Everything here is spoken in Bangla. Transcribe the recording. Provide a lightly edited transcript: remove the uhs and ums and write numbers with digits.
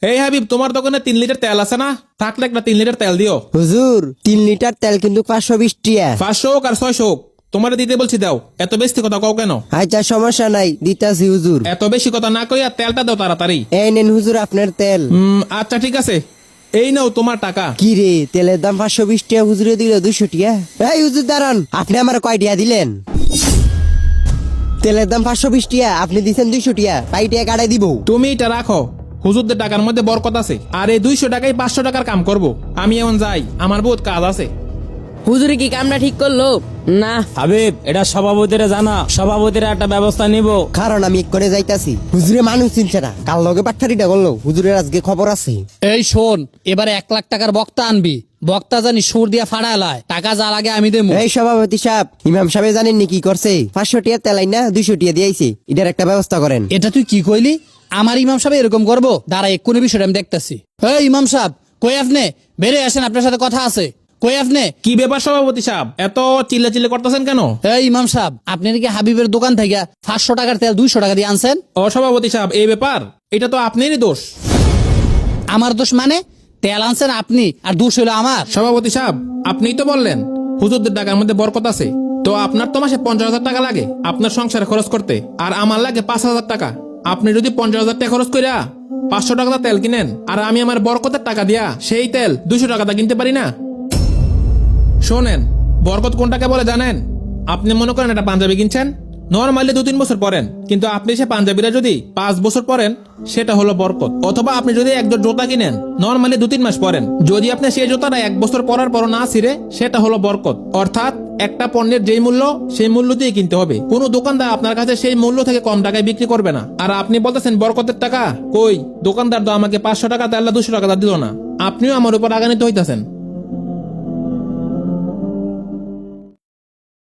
এই হাবিব, তোমার দোকানে 3 লিটার তেল আছে না? থাকলে একটা 3 লিটার তেল দিও। হুজুর 3 লিটার তেল কিন্তু 520 টিয়া। 500 হোক আর 600 হোক, তোমার দিতে বলছি দাও। এত বেশি কথা কও কেন? আচ্ছা সমস্যা নাই, দিতাছি হুজুর। এত বেশি কথা না কইয়া তেলটা দাও তাড়াতাড়ি। এই নেন হুজুর আপনার তেল। আচ্ছা ঠিক আছে, এই নাও তোমার টাকা। কি রে, তেলের দাম 520 টিয়া, হুজুরে দিল 200 টিয়া। এই হুজুর দাঁড়ান, আপনি আমার কয় টিয়া দিলেন? তেলের দাম 520 টিয়া, আপনি দিছেন 200 টিয়া, 5 টিয়া কাটাই দিব। তুমি এটা রাখো, হুজুরদের টাকার মধ্যে বরকত আছে। আর এই 200 টাকায় 500 টাকার কাম করব। আমি এখন যাই, আমার বহুত কাজ আছে। হুজুরে কি কামটা ঠিক করলো না? হাবিব, এটা সভাপতিরা জানা, সভাপতিরা একটা ব্যবস্থা নিব। কারণ আমি এক করে যাইতাছি। হুজুরে মানুষ চিনছে না, কাল লগে পাঠারিটা করলো। হুজুরের আজকে খবর আছে। এই শোন, এবারে 1 লাখ টাকার বক্তা আনবি। বক্তা জানি সুর দিয়া ফাড়ালায়, টাকা যা লাগে আমি দেবো। এই সভাপতি সাহেব, ইমাম সাহেব জানেন নি কি করছে? 500 টিয়া তেলাই না 200 টিয়া দিয়েছে। এটার একটা ব্যবস্থা করেন। এটা তুই কি কইলি? আমার ইমাম সাহেব এরকম করবো? দাঁড়া, এক্ষুনি বিষয়টা আমি দেখতেছি। এই ইমাম সাহেব, কই আপনি? বেরিয়ে আসেন, আপনার সাথে কথা আছে। কই আপনি? কি ব্যাপার সভাপতি সাহেব, এত চিল্লা চিল্লা করতেছেন কেন? এই ইমাম সাহেব, আপনি নাকি হাবিবের দোকান থেকে 500 টাকার তেল 200 টাকা দিয়ে আনছেন? ও সভাপতি সাহেব, এই ব্যাপার, এটা তো আপনারই দোষ। আমার দোষ মানে? তেল আনছেন আপনি, আর দোষ হলো আমার। সভাপতি সাহেব, আপনিই তো বললেন হুজুরদের টাকার মধ্যে বরকত আছে। তো আপনার তো মাসে 50,000 টাকা লাগে আপনার সংসারে খরচ করতে, আর আমার লাগে 5,000 টাকা। আপনি যদি 50,000 টাকা খরচ কইরা 500 টাকা তেল কিনেন, আর আমি আমার বরকতের টাকা দিয়া সেই তেল 200 টাকাটা কিনতে পারি না? শোনেন, বরকত কোনটাকে বলে জানেন? আপনি মনে করেন একটা পাঞ্জাবি কিনছেন, নরমালি 2-3 বছর পরেন, কিন্তু আপনি সে পাঞ্জাবিটা যদি 5 বছর পরেন, সেটা হলো বরকত। অথবা আপনি যদি একজন জুতা কিনেন, নরমালি 2-3 মাস পরেন, যদি আপনি সেই জুতাটা 1 বছর পরার পর না ছিঁড়ে, সেটা হলো বরকত। অর্থাৎ একটা পণ্যের যেই মূল্য, সেই মূল্য দিয়ে কিনতে হবে। কোনো দোকানদার আপনার কাছে সেই মূল্য থেকে কম টাকায় বিক্রি করবে না। আর আপনি বলতেছেন বরকতের টাকা কই? দোকানদার তো আমাকে 500 টাকা তেলটা 200 টাকা দিল না। আপনিও আমার উপর রাগান্বিত হইতাছেন।